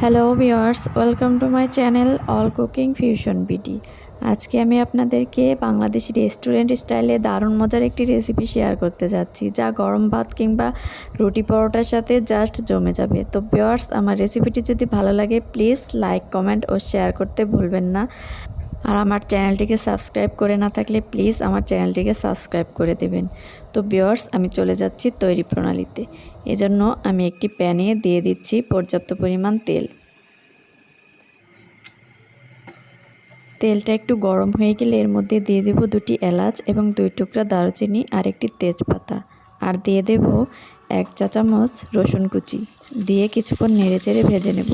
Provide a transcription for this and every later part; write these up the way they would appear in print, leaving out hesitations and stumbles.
Hello viewers, welcome to my channel all cooking fusion BD. আজকে আমি আপনাদেরকে Bangladeshi restaurant স্টাইলে দারুণ মজার একটি রেসিপি শেয়ার করতে যাচ্ছি, যা গরম ভাত কিংবা রুটি পরোটার সাথে জাস্ট জমে যাবে। তো ভিউয়ার্স, আমার রেসিপিটি যদি ভালো লাগে প্লিজ লাইক, কমেন্ট ও শেয়ার করতে ভুলবেন না। আর আমার চ্যানেলটিকে সাবস্ক্রাইব করে না থাকলে প্লিজ আমার চ্যানেলটিকে সাবস্ক্রাইব করে দেবেন। তো ভিউয়ার্স, আমি চলে যাচ্ছি তৈরি প্রণালীতে। এজন্য আমি একটি প্যানে দিয়ে দিচ্ছি পর্যাপ্ত পরিমাণ তেল। তেলটা একটু গরম হয়ে গেলে এর মধ্যে দিয়ে দেব 2টি এলাচ এবং 2 টুকরা দারুচিনি আর একটি তেজপাতা, আর দিয়ে দেব 1 চা চামচ রসুন কুচি দিয়ে কিছুক্ষণ নেড়েচেড়ে ভেজে নেব।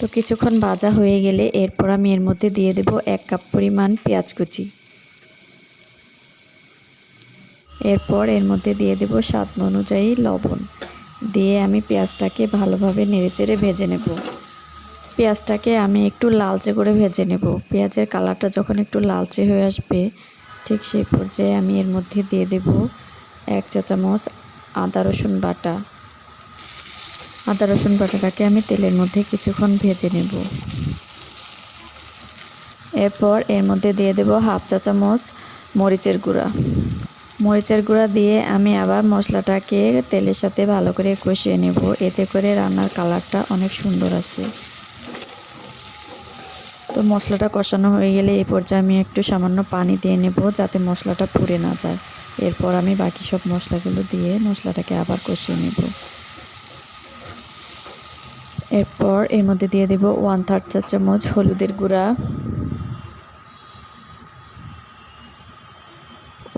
তো কিছুক্ষণ ভাজা হয়ে গেলে এরপর আমি এর মধ্যে দিয়ে দেব 1 কাপ পরিমাণ পেঁয়াজ কুচি। এরপর এর মধ্যে দিয়ে দেব স্বাদ অনুযায়ী লবণ দিয়ে আমি পেঁয়াজটাকে ভালোভাবে নেড়েচেড়ে ভেজে নেব। পেঁয়াজটাকে আমি একটু লালচে করে ভেজে নেব। পেঁয়াজের কালারটা যখন একটু লালচে হয়ে আসবে, ঠিক সেই পর্যায়ে আমি এর মধ্যে দিয়ে দেব 1 চা চামচ আদা রসুন বাটা। আদা রসুন বাটাটাকে আমি তেলের মধ্যে কিছুক্ষণ ভেজে নেব। এরপর এর মধ্যে দিয়ে দেব 1/2 চা চামচ মরিচের গুঁড়া। মরিচের গুঁড়া দিয়ে আমি আবার মশলাটাকে তেলের সাথে ভালো করে কষিয়ে নেব, এতে করে রান্নার কালারটা অনেক সুন্দর আসে। তো মশলাটা কষানো হয়ে গেলে এই পর্যায়ে আমি একটু সামান্য পানি দিয়ে নেব, যাতে মশলাটা পুড়ে না যায়। এরপর আমি বাকি সব মশলাগুলো দিয়ে মশলাটাকে আবার কষিয়ে নেব। এরপর এর মধ্যে দিয়ে দেব 1/3 চা চামচ হলুদের গুঁড়া,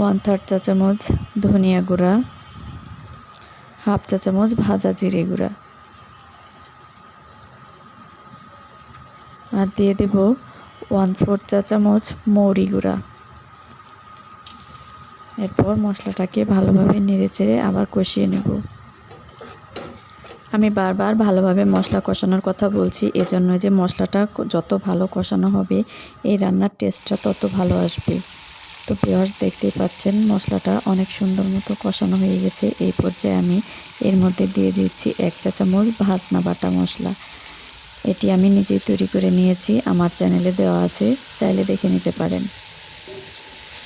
1/3 চা চামচ ধনিয়া গুঁড়া, 1/2 চা চামচ ভাজা জিরে গুঁড়া, আর দিয়ে দেব 1/4 চা চামচ মৌরি গুঁড়া। এরপর মশলাটাকে ভালোভাবে নেড়েচেড়ে আবার কষিয়ে নেব। আমি বারবার ভালোভাবে মশলা কষানোর কথা বলছি, এজন্য যে মশলাটা যত ভালো কষানো হবে এই রান্নার টেস্টটা তত ভালো আসবে। তো ভিউয়ার্স, দেখতেই পাচ্ছেন মশলাটা অনেক সুন্দর মতো কষানো হয়ে গেছে। এই পর্যায়ে আমি এর মধ্যে দিয়ে দিচ্ছি 1 চা চামচ ভাজনা বাটা মশলা। এটি আমি নিজেই তৈরি করে নিয়েছি, আমার চ্যানেলে দেওয়া আছে, চাইলে দেখে নিতে পারেন।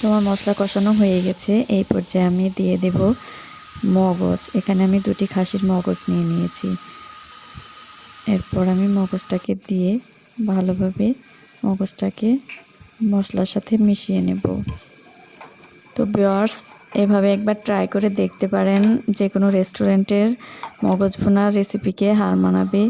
তোমার মশলা কষানো হয়ে গেছে। এই পর্যায়ে আমি দিয়ে দেব মগজ। এখানে আমি 2টি খাসির মগজ নিয়ে নিয়েছি। এরপর আমি মগজটাকে দিয়ে ভালোভাবে মগজটাকে মশলার সাথে মিশিয়ে নেব। তো ভিউয়ার্স, এভাবে একবার ট্রাই করে দেখতে পারেন, যে কোনো রেস্টুরেন্টের মগজ ভুনার রেসিপিকে হার মানাবে।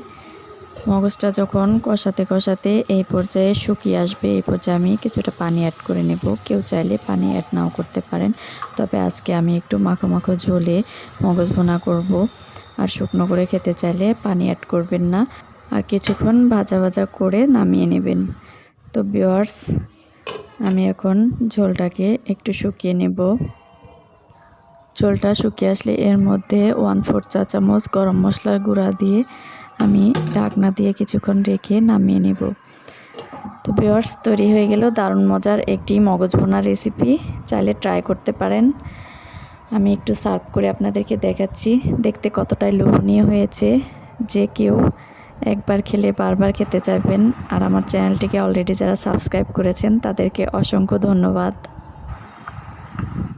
মগজটা যখন কষাতে কষাতে এই পর্যায়ে শুকিয়ে আসবে, এই পর্যায়ে আমি কিছুটা পানি অ্যাড করে নেব। কেউ চাইলে পানি অ্যাড নাও করতে পারেন, তবে আজকে আমি একটু মাখো মাখো ঝোলে মগজ ভুনা করব। আর শুকনো করে খেতে চাইলে পানি অ্যাড করবেন না, আর কিছুক্ষণ ভাজা ভাজা করে নামিয়ে নেবেন। তো ভিউয়ার্স, আমি এখন ঝোলটাকে একটু শুকিয়ে নেব। ঝোলটা শুকিয়ে আসলে এর মধ্যে 1/4 চা চামচ গরম মশলার গুঁড়া দিয়ে আমি ঢাকনা দিয়ে কিছুক্ষণ রেখে নামিয়ে নেব। তো ভিউয়ার্স, তৈরি হয়ে গেল দারুণ মজার একটি মগজ ভুনা রেসিপি, চাইলে ট্রাই করতে পারেন। আমি একটু সার্ভ করে আপনাদেরকে দেখাচ্ছি দেখতে কতটাই লোভনীয় হয়েছে, যে কেউ একবার খেলে বারবার খেতে চাইবেন। আর আমার চ্যানেলটিকে অলরেডি যারা সাবস্ক্রাইব করেছেন তাদেরকে অসংখ্য ধন্যবাদ।